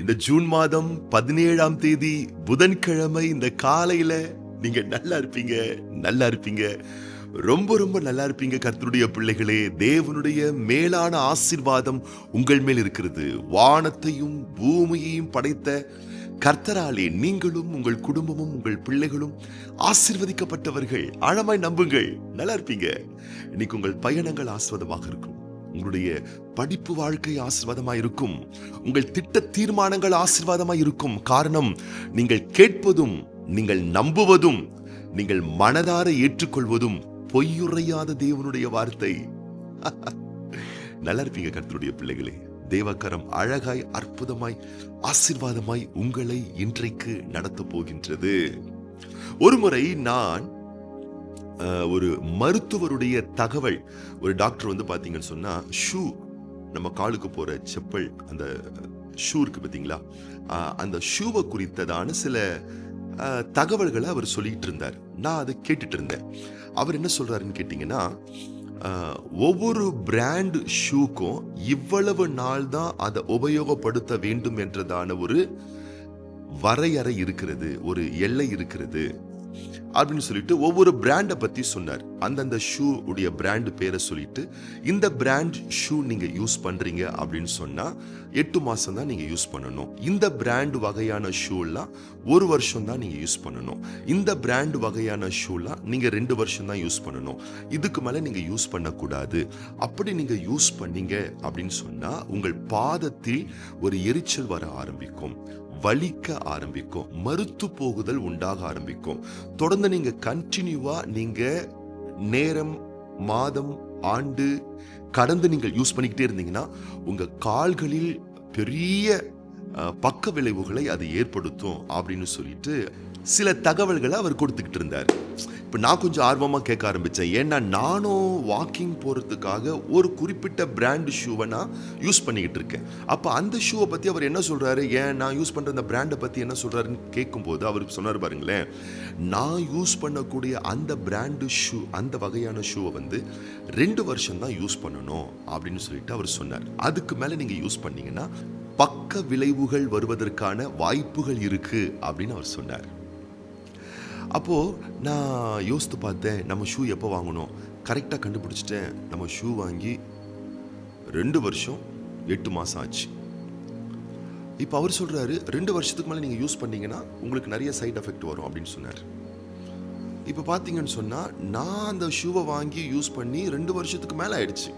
இந்த ஜூன் மாதம் 17ஆம் தேதி புதன்கிழமை இந்த காலையில நீங்க நல்லா இருப்பீங்க, நல்லா இருப்பீங்க. ரொம்ப ரொம்ப நல்லா இருப்பீங்க கர்த்தருடைய பிள்ளைகளே. தேவனுடைய மேலான ஆசீர்வாதம் உங்கள் மேல் இருக்கிறது. வானத்தையும் பூமியையும் படைத்த கர்த்தராலே நீங்களும் உங்கள் குடும்பமும் உங்கள் பிள்ளைகளும் ஆசீர்வதிக்கப்பட்டவர்கள். ஆழமாய் நம்புங்கள், நல்லா இருப்பீங்க. இன்னைக்கு உங்கள் பயணங்கள் ஆசீர்வாதமாக இருக்கும். உங்களுடைய படிப்பு வாழ்க்கை ஆசீர்வாதமாய் இருக்கும். உங்கள் திட்ட தீர்மானங்கள் ஆசீர்வாதமாய் இருக்கும். காரணம், நீங்கள் கேட்பதும் நீங்கள் நம்புவதும் நீங்கள் மனதார ஏற்றுக்கொள்வதும் பொய்யுரையாத தேவனுடைய வார்த்தை. நல்லா இருப்பீங்க கர்த்தருடைய பிள்ளைகளே. தேவக்கரம் அழகாய் அற்புதமாய் ஆசீர்வாதமாய் உங்களை இன்றைக்கு நடத்த போகின்றது. ஒருமுறை நான் ஒரு மருத்துவருடைய தகவல், ஒரு டாக்டர் வந்து பாத்தீங்கன்னு சொன்னா ஷூ, நம்ம காலுக்கு போற செப்பல், அந்த ஷூ இருக்கு பாத்தீங்களா, அந்த ஷூவை குறித்ததான சில தகவல்களை அவர் சொல்லிட்டு இருந்தார். நான் அதை கேட்டுட்டு இருந்தேன். அவர் என்ன சொல்றாருன்னு கேட்டீங்கன்னா, ஒவ்வொரு பிராண்ட் ஷூக்கும் இவ்வளவு நாள் தான் அதை உபயோகப்படுத்த வேண்டும் என்றதான ஒரு வரையறை இருக்கிறது, ஒரு எல்லை இருக்கிறது அப்படின்னு சொல்லிட்டு ஒவ்வொரு பிராண்டை பத்தி சொன்னார். அந்தந்த ஷூ உடைய பிராண்ட் பேரை சொல்லிட்டு, இந்த பிராண்ட் ஷூ நீங்க யூஸ் பண்றீங்க அப்படின்னு சொன்னா 8 மாசம் தான் நீங்க யூஸ் பண்ணணும். இந்த பிராண்ட் வகையான ஷூலாம் 1 வருஷம் தான் நீங்க யூஸ் பண்ணணும். இந்த பிராண்ட் வகையான ஷூலாம் நீங்க 2 வருஷம் தான் யூஸ் பண்ணணும். இதுக்கு மேல நீங்க யூஸ் பண்ணக்கூடாது. அப்படி நீங்க யூஸ் பண்ணீங்க அப்படின்னு சொன்னா உங்கள் பாதத்தில் ஒரு எரிச்சல் வர ஆரம்பிக்கும், வலிக்க ஆரம்பிக்கும், மறுத்து போகுதல் உண்டாக ஆரம்பிக்கும். தொடர்ந்து நீங்க கண்டினியூவா நீங்க நேரம், மாதம், ஆண்டு கடந்து நீங்கள் யூஸ் பண்ணிக்கிட்டே இருந்தீங்கன்னா உங்க கால்களில் பெரிய பக்க விளைவுகளை அது ஏற்படுத்தும் அப்படின்னு சொல்லிட்டு சில தகவல்களை அவர் கொடுத்துக்கிட்டு இருந்தார். இப்போ நான் கொஞ்சம் ஆர்வமாக கேட்க ஆரம்பித்தேன். ஏன்னா நானும் வாக்கிங் போகிறதுக்காக ஒரு குறிப்பிட்ட பிராண்ட் ஷூவை நான் யூஸ் பண்ணிக்கிட்டு இருக்கேன். அப்போ அந்த ஷூவை பற்றி அவர் என்ன சொல்கிறாரு, ஏன் நான் யூஸ் பண்ணுற அந்த பிராண்டை பற்றி என்ன சொல்கிறாருன்னு கேட்கும்போது அவர் சொன்னார் பாருங்களேன், நான் யூஸ் பண்ணக்கூடிய அந்த பிராண்டு ஷூ, அந்த வகையான ஷூவை வந்து 2 வருஷம் தான் யூஸ் பண்ணணும் அப்படின்னு சொல்லிட்டு அவர் சொன்னார். அதுக்கு மேலே நீங்கள் யூஸ் பண்ணீங்கன்னா பக்க விளைவுகள் வருவதற்கான வாய்ப்புகள் இருக்கு அப்படின்னு அவர் சொன்னார். அப்போ நான் யோசித்து பார்த்தேன், நம்ம ஷூ எப்போ வாங்கணும், கரெக்டாக கண்டுபிடிச்சிட்டேன். நம்ம ஷூ வாங்கி 2 வருஷம் 8 மாசம் ஆச்சு. இப்போ அவர் சொல்றாரு, 2 வருஷத்துக்கு மேலே நீங்கள் யூஸ் பண்ணீங்கன்னா உங்களுக்கு நிறைய சைட் எஃபெக்ட் வரும் அப்படின்னு சொன்னார். இப்போ பார்த்தீங்கன்னு சொன்னால் நான் அந்த ஷூவை வாங்கி யூஸ் பண்ணி 2 வருஷத்துக்கு மேலே ஆயிடுச்சு.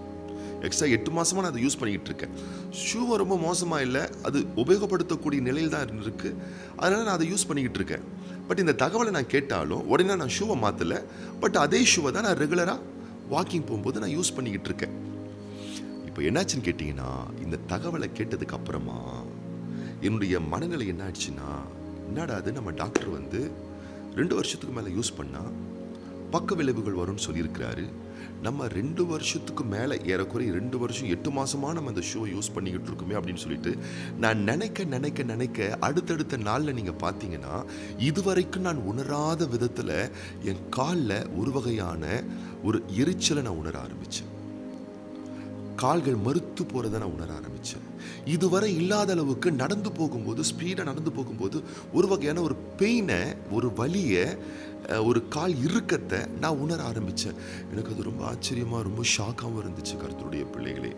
எக்ஸ்ட்ரா 8 மாசமா நான் அதை யூஸ் பண்ணிக்கிட்டு இருக்கேன். ஷூவை ரொம்ப மோசமாக இல்லை, அது உபயோகப்படுத்தக்கூடிய நிலையில் தான் இருக்கு. அதனால நான் அதை யூஸ் பண்ணிக்கிட்டு இருக்கேன். பட் இந்த தகவலை நான் கேட்டாலும் உடனே நான் ஷூவை மாற்றலை. பட் அதே ஷூவை தான் நான் ரெகுலராக வாக்கிங் போகும்போது நான் யூஸ் பண்ணிக்கிட்டு இருக்கேன். இப்போ என்னாச்சுன்னு கேட்டிங்கன்னா, இந்த தகவலை கேட்டதுக்கு அப்புறமா என்னுடைய மனநிலை என்ன ஆயிடுச்சுன்னா, என்னடா அது, நம்ம டாக்டர் வந்து 2 வருஷத்துக்கு மேலே யூஸ் பண்ணால் பக்க விளைவுகள் வரும்னு சொல்லியிருக்கிறாரு. நம்ம 2 வருஷத்துக்கு மேலே, ஏறக்குறைய 2 வருஷம் 8 மாசமாக நம்ம அந்த ஷோ யூஸ் பண்ணிக்கிட்டு இருக்கோமே அப்படின்னு சொல்லிட்டு நான் நினைக்க அடுத்தடுத்த நாளில் நீங்கள் பார்த்தீங்கன்னா, இதுவரைக்கும் நான் உணராத விதத்தில் என் காலில் ஒரு வகையான ஒரு எரிச்சலை நான் உணர ஆரம்பித்தேன். கால்கள் மறுத்து போகிறத நான் உணர ஆரம்பித்தேன். இதுவரை இல்லாத அளவுக்கு நடந்து போகும்போது, ஸ்பீடாக நடந்து போகும்போது ஒரு வகையான ஒரு பெயினை, ஒரு வலியை, ஒரு கால் இறுக்கத்தை நான் உணர ஆரம்பித்தேன். எனக்கு அது ரொம்ப ஆச்சரியமாக, ரொம்ப ஷாக்காகவும் இருந்துச்சு கர்த்தருடைய பிள்ளைகளே.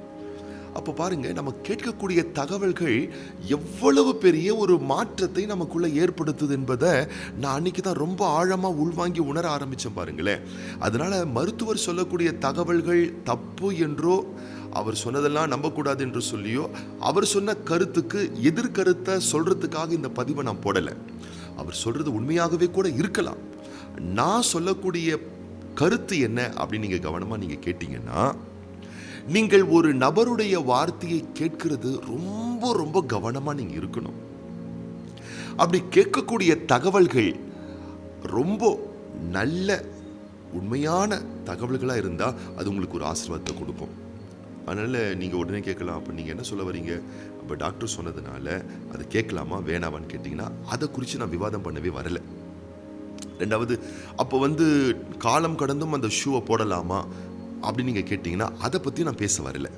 அப்போ பாருங்க, நம்ம கேட்கக்கூடிய தகவல்கள் எவ்வளவு பெரிய ஒரு மாற்றத்தை நமக்குள்ள ஏற்படுத்துது என்பதை நான் அன்னைக்கு தான் ரொம்ப ஆழமாக உள்வாங்கி உணர ஆரம்பித்தேன் பாருங்களேன். அதனால மருத்துவர் சொல்லக்கூடிய தகவல்கள் தப்பு என்றோ, அவர் சொன்னதெல்லாம் நம்பக்கூடாது என்று சொல்லியோ, அவர் சொன்ன கருத்துக்கு எதிர்கருத்தை சொல்றதுக்காக இந்த பதிவை நான் போடலை. அவர் சொல்றது உண்மையாகவே கூட இருக்கலாம். நான் சொல்லக்கூடிய கருத்து என்ன அப்படின்னு நீங்க கவனமா நீங்க கேட்டீங்கன்னா, நீங்கள் ஒரு நபருடைய வார்த்தையை கேட்கிறது ரொம்ப ரொம்ப கவனமா நீங்க இருக்கணும். அப்படி கேட்கக்கூடிய தகவல்கள் ரொம்ப நல்ல உண்மையான தகவல்களா இருந்தா அது உங்களுக்கு ஒரு ஆசீர்வாதத்தை கொடுக்கும். அதனால நீங்க உடனே கேட்கலாம், அப்ப நீங்க என்ன சொல்ல வரீங்க, அப்ப டாக்டர் சொன்னதுனால அது கேட்கலாமா வேணாமான்னு கேட்டீங்கன்னா, அதை குறித்து நான் விவாதம் பண்ணவே வரல. ரெண்டாவது, அப்போ வந்து காலம் கடந்தும் அந்த ஷூவை போடலாமா அப்படின்னு நீங்கள் கேட்டிங்கன்னா, அதை பற்றி நான் பேச வரல.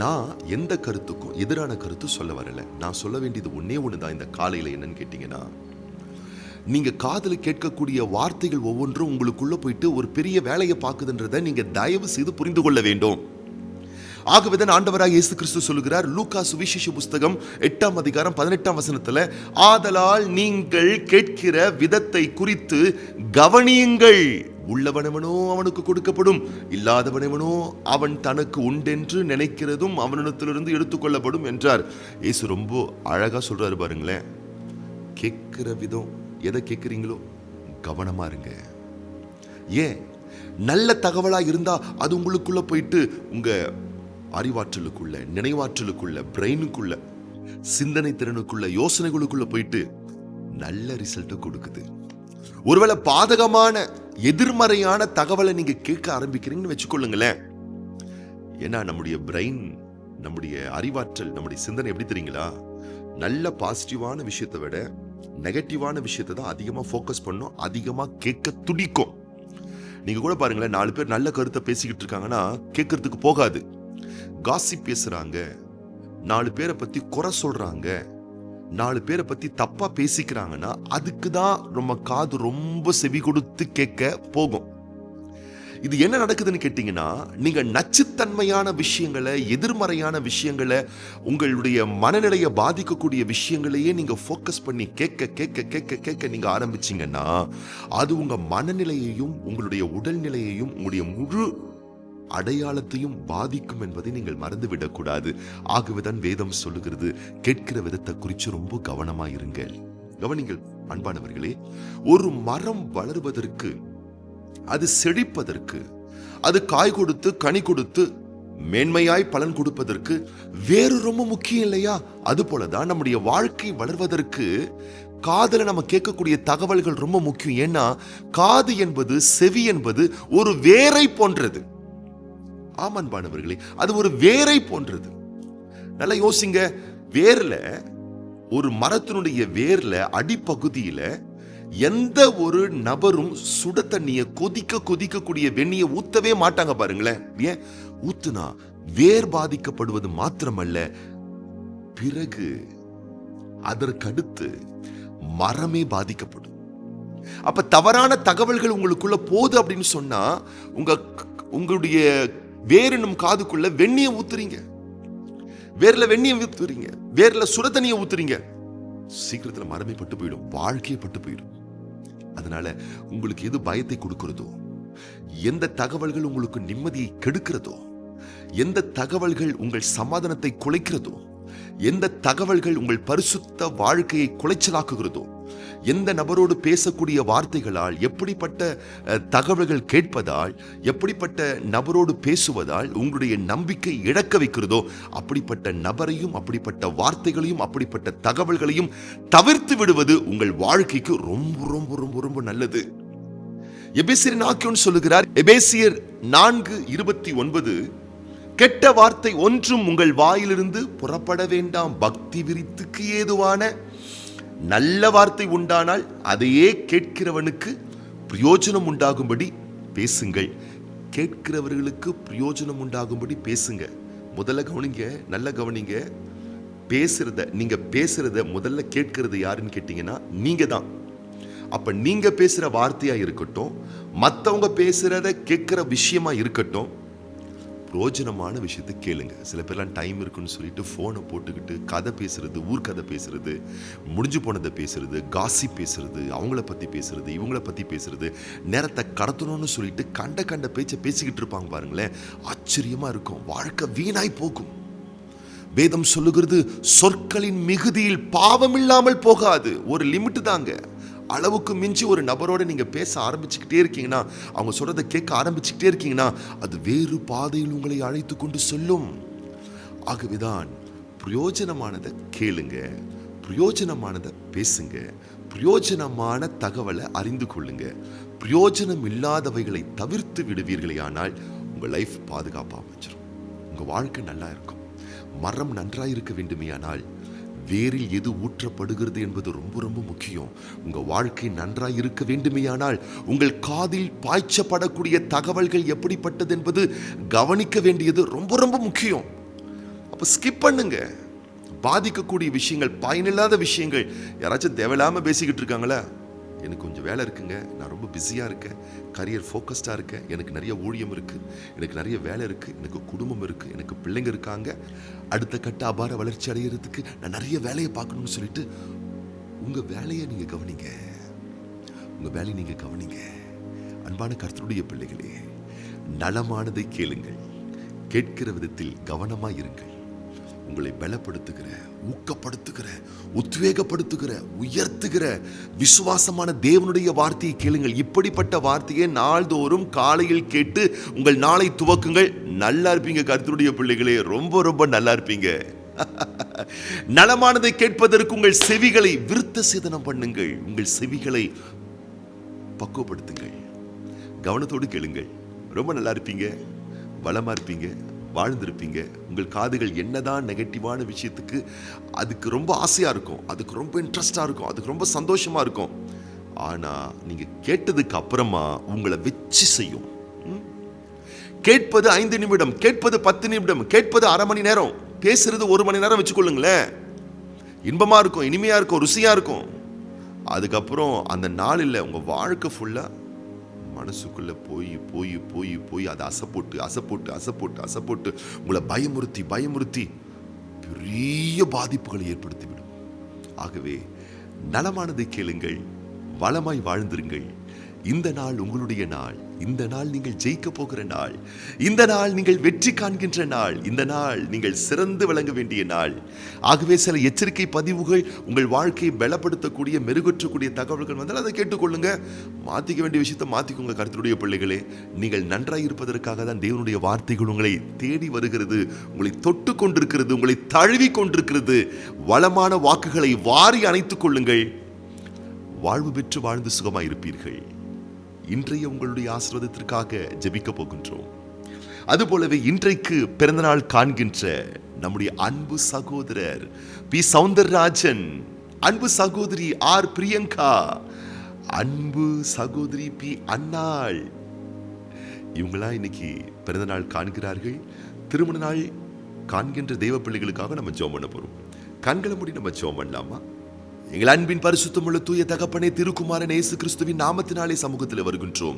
நான் எந்த கருத்துக்கும் எதிரான கருத்து சொல்ல வரல. நான் சொல்ல வேண்டியது ஒன்னே ஒண்ணுதான் இந்த காலையில. என்னன்னு கேட்டீங்கன்னா, நீங்க காதுல கேட்கக்கூடிய வார்த்தைகள் ஒவ்வொன்றும் உங்களுக்குள்ள போயிட்டு ஒரு பெரிய வேலையை பார்க்குதுன்றதை நீங்க தயவு செய்து புரிந்து கொள்ள வேண்டும். ஆகவேதான் ஆண்டவராக இயேசு கிறிஸ்து சொல்லுகிறார், லூக்கா சுவிசேஷ புஸ்தகம் 8ஆம் அதிகாரம் 18ஆம் வசனத்துல, ஆதலால் நீங்கள் கேட்கிற விதத்தை குறித்து கவனியுங்கள். உள்ளவனவனோ அவனுக்கு கொடுக்கப்படும், இல்லாதவனவனோ அவன் தனக்கு உண்டென்று நினைக்கிறதும் அவனிடத்திலிருந்து எடுத்துக்கொள்ளப்படும் என்றார். இயேசு ரொம்ப அழகா சொல்றாரு பாருங்களேன். கேட்கிற விதம், எதை கேட்கிறீங்களோ கவனமா இருங்க. ஏன்? நல்ல தகவலா இருந்தா அது உங்களுக்குள்ள போயிட்டு உங்க அறிவாற்றலுக்குள்ள, நினைவாற்றலுக்குள்ள, பிரெயினுக்குள்ள, சிந்தனை திறனுக்குள்ள, யோசனைகளுக்குள்ள போயிட்டு நல்ல ரிசல்ட் கொடுக்குது. ஒருவேளை பாதகமான எதிர்மறையான தகவலை நீங்க கேட்க ஆரம்பிக்கிறீங்கன்னு வச்சுக்கொள்ளுங்களேன். ஏன்னா நம்முடைய பிரெயின், நம்முடைய அறிவாற்றல், நம்முடைய சிந்தனை எப்படி தெரியுங்களா, நல்ல பாசிட்டிவான விஷயத்தை விட நெகட்டிவான விஷயத்தை தான் அதிகமா ஃபோக்கஸ் பண்ணும், அதிகமா கேட்க துடிக்கும். நீங்க கூட பாருங்களேன், 4 பேர் நல்ல கருத்தை பேசிக்கிட்டு இருக்காங்கன்னா கேட்கறதுக்கு போகாது. காசிப் பேசுறாங்க, 4 பேரை பத்தி குறை சொல்றாங்க, 4 பேரை பத்தி தப்பா பேசிக்கிறாங்கன்னா அதுக்கு தான் நம்ம காது ரொம்ப செவி கொடுத்து கேட்க போகும். இது என்ன நடக்குதுன்னு கேட்டீங்கன்னா, நீங்க நச்சுத்தன்மையான விஷயங்களை, எதிர்மறையான விஷயங்களை, உங்களுடைய மனநிலையை பாதிக்கக்கூடிய விஷயங்களையே நீங்க ஃபோக்கஸ் பண்ணி கேட்க கேட்க கேட்க கேட்க நீங்க ஆரம்பிச்சீங்கன்னா அது உங்க மனநிலையையும் உங்களுடைய உடல்நிலையையும் உங்களுடைய முழு அடையாளத்தையும் பாதிக்கும் என்பதை நீங்கள் மறந்துவிடக்கூடாது. ஆகவேதான் வேதம் சொல்லுகிறது, கேட்கிற விதத்தை குறித்து ரொம்ப கவனமா இருங்கள். கவனிங்கள் அன்பானவர்களே, ஒரு மரம் வளர்வதற்கு, அது செழிப்பதற்கு, அது காய் கொடுத்து கனி கொடுத்து மேன்மையாய் பலன் கொடுப்பதற்கு வேறு ரொம்ப முக்கியம் இல்லையா? அது போலதான் நம்முடைய வாழ்க்கை வளர்வதற்கு காதுல நம்ம கேட்கக்கூடிய தகவல்கள் ரொம்ப முக்கியம். ஏன்னா காது என்பது, செவி என்பது ஒரு வேரை போன்றது. ஆமன்பானவர்களே, அது ஒரு வேரை போன்றது. நல்லா யோசிங்க. வேர்ல, ஒரு மரத்தினுடைய வேர்ல அடிப்பகுதியில எந்த ஒரு நபரும் சுட தண்ணிய கொதிக்க கொதிக்கக்கூடிய வெந்நிய ஊத்தவே மாட்டாங்க பாருங்களேன். ஏன்? ஊத்துனா வேர் பாதிக்கப்படுவது மாத்திரமல்ல, பிறகு அதற்கடுத்து மரமே பாதிக்கப்படும். அப்ப தவறான தகவல்கள் உங்களுக்குள்ள போகுது அப்படின்னு சொன்னா உங்களுடைய வேறெனும் காதுக்குள்ள வெந்நிய ஊத்துறீங்க, வேர்ல வெந்நிய ஊத்துறீங்க, வேர்ல சுட தண்ணிய ஊத்துறீங்க, சீக்கிரத்துல மரமே பட்டு போயிடும், வாழ்க்கையே பட்டு போயிடும். அதனால உங்களுக்கு எது பயத்தை கொடுக்கிறதோ, எந்த தகவல்கள் உங்களுக்கு நிம்மதியை கெடுக்கிறதோ, எந்த தகவல்கள் உங்கள் சமாதானத்தை குலைக்கிறதோ, எந்த தகவல்கள் உங்கள் பரிசுத்த வாழ்க்கையை குலைச்சலாக்குகிறதோ, எந்த நபரோடு பேசக்கூடிய வார்த்தைகளால், எப்படிப்பட்ட தகவல்கள் கேட்பதால், எப்படிப்பட்ட நபரோடு பேசுவதால் உங்களுடைய நம்பிக்கை இழக்க வைக்கிறதோ, அப்படிப்பட்ட நபரையும், அப்படிப்பட்ட வார்த்தைகளையும், அப்படிப்பட்ட தகவல்களையும் தவிர்த்து விடுவது உங்கள் வாழ்க்கைக்கு ரொம்ப ரொம்ப ரொம்ப ரொம்ப நல்லது. எபேசியர் ஆக்கியோன் சொல்லுகிறார், எபேசியர் 4:29, கெட்ட வார்த்தை ஒன்றும் உங்கள் வாயிலிருந்து புறப்பட வேண்டாம், பக்தி விருத்திக்கு ஏதுவான நல்ல வார்த்தை உண்டானால் அதையே கேட்கிறவனுக்கு பிரயோஜனம் உண்டாகும்படி பேசுங்கள். கேட்கிறவர்களுக்கு பிரயோஜனம் உண்டாகும்படி பேசுங்க. முதல்ல கவனிங்க, நல்ல கவனிங்க. நீங்க பேசுறத முதல்ல கேட்கிறது யாருன்னு கேட்டீங்கன்னா நீங்க தான். அப்ப நீங்க பேசுற வார்த்தையா இருக்கட்டும், மற்றவங்க பேசுறத கேட்கிற விஷயமா இருக்கட்டும், பிரோஜனமான விஷயத்தை கேளுங்க. சில பேர்லாம் டைம் இருக்குன்னு சொல்லிட்டு ஃபோனை போட்டுக்கிட்டு கதை பேசுறது, ஊர்க்கதை பேசுறது, முடிஞ்சு போனதை பேசுறது, காசி பேசுறது, அவங்கள பற்றி பேசுறது, இவங்கள பற்றி பேசுறது, நேரத்தை கடத்தணும்னு சொல்லிட்டு கண்ட பேச்சை பேசிக்கிட்டு இருப்பாங்க பாருங்களேன். ஆச்சரியமா இருக்கும், வாழ்க்கை வீணாய் போகும். வேதம் சொல்லுகிறது, சொற்களின் மிகுதியில் பாவம் இல்லாமல் போகாது. ஒரு லிமிட் தாங்க. அளவுக்கு மிஞ்சி ஒரு நபரோட நீங்க பேச ஆரம்பிச்சுக்கிட்டே இருக்கீங்கன்னா, அவங்க சொல்றதை கேட்க ஆரம்பிச்சுக்கிட்டே இருக்கீங்கன்னா, அது வேறு பாதையில் உங்களை அழைத்து கொண்டு செல்லும். ஆகவேதான் பிரயோஜனமானதை கேளுங்க, பிரயோஜனமானதை பேசுங்க, பிரயோஜனமான தகவலை அறிந்து கொள்ளுங்க. பிரயோஜனம் இல்லாதவைகளை தவிர்த்து விடுவீர்களே ஆனால் உங்க லைஃப் பாதுகாப்பா அமைச்சிடும், உங்க வாழ்க்கை நல்லா இருக்கும். மரம் நன்றாயிருக்க வேண்டுமேயானால் வேரில் எது ஊற்றப்படுகிறது என்பது ரொம்ப ரொம்ப முக்கியம். உங்க வாழ்க்கை நன்றாய் இருக்க வேண்டுமேயானால் உங்கள் காதில் பாய்ச்சப்படக்கூடிய தகவல்கள் எப்படிப்பட்டது என்பது கவனிக்க வேண்டியது ரொம்ப ரொம்ப முக்கியம். அப்ப ஸ்கிப் பண்ணுங்க. பாதிக்கக்கூடிய விஷயங்கள், பயனில்லாத விஷயங்கள். யாராச்சும் தேவையில்லாம பேசிக்கிட்டு இருக்காங்களா, எனக்கு கொஞ்சம் வேலை இருக்குங்க, நான் ரொம்ப பிஸியாக இருக்கேன், கரியர் ஃபோக்கஸ்டாக இருக்கேன், எனக்கு நிறைய ஊழியம் இருக்குது, எனக்கு நிறைய வேலை இருக்குது, எனக்கு குடும்பம் இருக்குது, எனக்கு பிள்ளைங்க இருக்காங்க, அடுத்த கட்ட அபார வளர்ச்சி அடைகிறதுக்கு நான் நிறைய வேலையை பார்க்கணும்னு சொல்லிட்டு உங்கள் வேலையை நீங்கள் கவனிங்க. உங்கள் வேலையை நீங்கள் கவனிங்க. அன்பான கர்த்தருடைய பிள்ளைகளே, நலமானதை கேளுங்கள், கேட்கிற விதத்தில் கவனமாக இருங்கள். உங்களை பலப்படுத்துகிற, ஊக்கப்படுத்துகிற, உத்வேகப்படுத்துகிற, உயர்த்துகிற விசுவாசமான தேவனுடைய வார்த்தையை கேளுங்கள். இப்படிப்பட்ட வார்த்தையை நாள்தோறும் காலையில் கேட்டு உங்கள் நாளை துவக்குங்கள். நல்லா இருப்பீங்க கர்த்தருடைய பிள்ளைகளே, ரொம்ப ரொம்ப நல்லா இருப்பீங்க. நலமானதை கேட்பதற்கு உங்கள் செவிகளை விருத்த சேதனம் பண்ணுங்கள். உங்கள் செவிகளை பக்குவப்படுத்துங்கள். கவனத்தோடு கேளுங்கள். ரொம்ப நல்லா இருப்பீங்க, பலமா இருப்பீங்க, வாழ்ந்திருப்பீங்க. உங்கள் காதுகள் என்னதான் நெகட்டிவான விஷயத்துக்கு அதுக்கு ரொம்ப ஆசையா இருக்கும், அதுக்கு ரொம்ப இன்ட்ரெஸ்டா இருக்கும், அதுக்கு ரொம்ப சந்தோஷமா இருக்கும். ஆனா நீங்க கேட்டதுக்கு அப்புறமா உங்களை வெச்சு செய்யும். கேட்பது 5 நிமிடம், கேட்பது 10 நிமிடம், கேட்பது அரை மணி நேரம், பேசுறது 1 மணி நேரம் வச்சுக்கொள்ளுங்களேன். இன்பமா இருக்கும், இனிமையா இருக்கும், ருசியா இருக்கும். அதுக்கப்புறம் அந்த நாள் இல்லை, உங்க வாழ்க்கை ஃபுல்லா மனசுக்குள்ள போய் போய் போய் போய் அதை அசைப்போட்டு அசைப்போட்டு அசைப்போட்டு அசைப்போட்டு உங்களை பயமுறுத்தி பயமுறுத்தி பெரிய பாதிப்புகளை ஏற்படுத்திவிடும். ஆகவே நலமானதை கேளுங்கள், வளமாய் வாழ்ந்திருங்கள். இந்த நாள் உங்களுடைய நாள். இந்த நாள் நீங்கள் ஜெயிக்க போகிற நாள். இந்த நாள் நீங்கள் வெற்றி காண்கின்ற நாள். இந்த நாள் நீங்கள் சிறந்து விளங்க வேண்டிய நாள். ஆகவே சில எச்சரிக்கை பதிவுகள், உங்கள் வாழ்க்கையை பலப்படுத்தக்கூடிய, மெருகூற்றக்கூடிய தகவல்கள் வந்தால் அதை கேட்டுக்கொள்ளுங்க. மாற்றிக்க வேண்டிய விஷயத்தை மாற்றிக்கோங்க. கர்த்தருடைய பிள்ளைகளே, நீங்கள் நன்றாக இருப்பதற்காக தான் தேவனுடைய வார்த்தைகள் உங்களை தேடி வருகிறது, உங்களை தொட்டு கொண்டிருக்கிறது, உங்களை தழுவி கொண்டிருக்கிறது. வளமான வாக்குகளை வாரி அணைத்துக் கொள்ளுங்கள். வாழ்வு பெற்று வாழ்ந்து சுகமாய் இருப்பீர்கள். இன்றைய உங்களுடைய ஆசீர்வாதத்திற்காக ஜெபிக்க போகின்றோம். அதுபோலவே இன்றைக்கு பிறந்தநாள் காண்கின்ற நம்முடைய அன்பு சகோதரர் பி சௌந்தரராஜன், அன்பு சகோதரி ஆர் பிரியங்கா, அன்பு சகோதரி பி அன்னாள், இவங்களா இன்னைக்கு பிறந்தநாள் காண்கிறார்கள். திருமண நாள் காண்கின்ற தெய்வ பிள்ளைகளுக்காக நம்ம ஜெபம் பண்ண போறோம். கண்களை மூடி நம்ம ஜெபம் பண்ணலாமா? எங்கள் அன்பின் பரிசுத்தமுள்ள தூய தகப்பனே, திருக்குமாரன் இயேசு கிறிஸ்துவின் நாமத்தினாலே சமூகத்தில் வருகின்றோம்.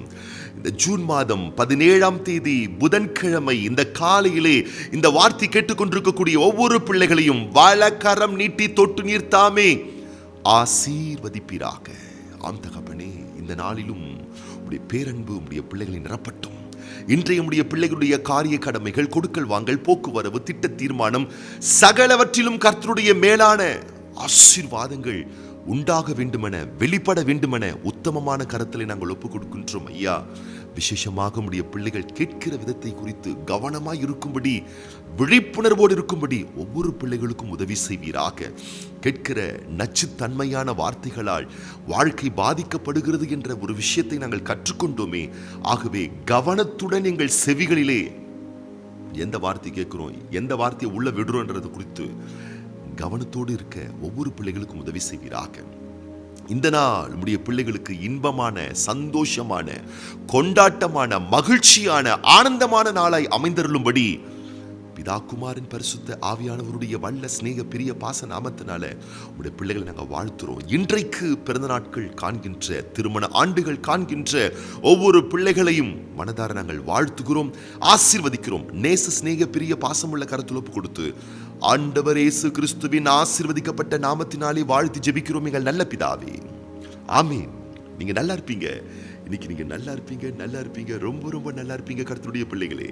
இந்த ஜூன் மாதம் 17ஆம் தேதி புதன்கிழமை இந்த காலையிலே இந்த வார்த்தை கேட்டுக்கொண்டிருக்கக்கூடிய ஒவ்வொரு பிள்ளைகளையும் வலக்கரம் நீட்டி தொட்டு நீர் தாமே ஆசீர்வதிப்பீராக. ஆம் தகப்பனே, இந்த நாளிலும் உடைய பேரன்பு உடைய பிள்ளைகளை நிரப்பட்டும். இன்றைய உடைய பிள்ளைகளுடைய காரிய கடமைகள், கொடுக்கல் வாங்கல், போக்குவரவு, திட்ட தீர்மானம், சகலவற்றிலும் கர்த்தருடைய மேலான ஆசீர்வாதங்கள் உண்டாக வேண்டுமென, வெளிப்பட வேண்டுமென உத்தமமான கரத்திலே நாங்கள் ஒப்புக் கொடுக்கின்றோம் ஐயா. விசேஷமாக உடைய பிள்ளைகள் கேட்கிற விதத்தை குறித்து கவனமாய் இருக்கும்படி, விழிப்புணர்வோடு இருக்கும்படி ஒவ்வொரு பிள்ளைகளுக்கும் உதவி செய்வீராக. கேட்கிற நச்சுத்தன்மையான வார்த்தைகளால் வாழ்க்கை பாதிக்கப்படுகிறது என்ற ஒரு விஷயத்தை நாங்கள் கற்றுக்கொண்டோமே. ஆகவே கவனத்துடன் எங்கள் செவிகளிலே எந்த வார்த்தை கேட்கிறோம், எந்த வார்த்தையை உள்ள விடுறோன்றது குறித்து கவனத்தோடு இருக்க ஒவ்வொரு பிள்ளைகளுக்கும் உதவி செய்வீராக. இந்த நாள் உம்முடைய பிள்ளைகளுக்கு இன்பமான, சந்தோஷமான, கொண்டாட்டமான, மகிழ்ச்சியான, ஆனந்தமான நாளாய் அமைந்தருளும்படி பிதா குமாரன் பரிசுத்த ஆவியானவருடைய வல்ல ஸ்நேக பிரிய பாச நாமத்தினால உடைய பிள்ளைகளை நாங்கள் வாழ்த்துறோம். இன்றைக்கு பிறந்த நாட்கள் காண்கின்ற, திருமண ஆண்டுகள் காண்கின்ற ஒவ்வொரு பிள்ளைகளையும் மனதார நாங்கள் வாழ்த்துகிறோம், ஆசீர்வதிக்கிறோம். நேச ஸ்நேக பிரிய பாசமுள்ள கரத்தில் ஒப்பு கொடுத்து ஆண்டவர் இயேசு கிறிஸ்துவின் ஆசீர்வதிக்கப்பட்ட நாமத்தினாலே வாழ்த்து ஜெபிக்கிறோம் எங்கள் நல்ல பிதாவே, ஆமீன். நீங்க நல்லா இருப்பீங்க. இன்னைக்கு நீங்க நல்லா இருப்பீங்க, நல்லா இருப்பீங்க, ரொம்ப ரொம்ப நல்லா இருப்பீங்க கர்த்தருடைய பிள்ளைகளே.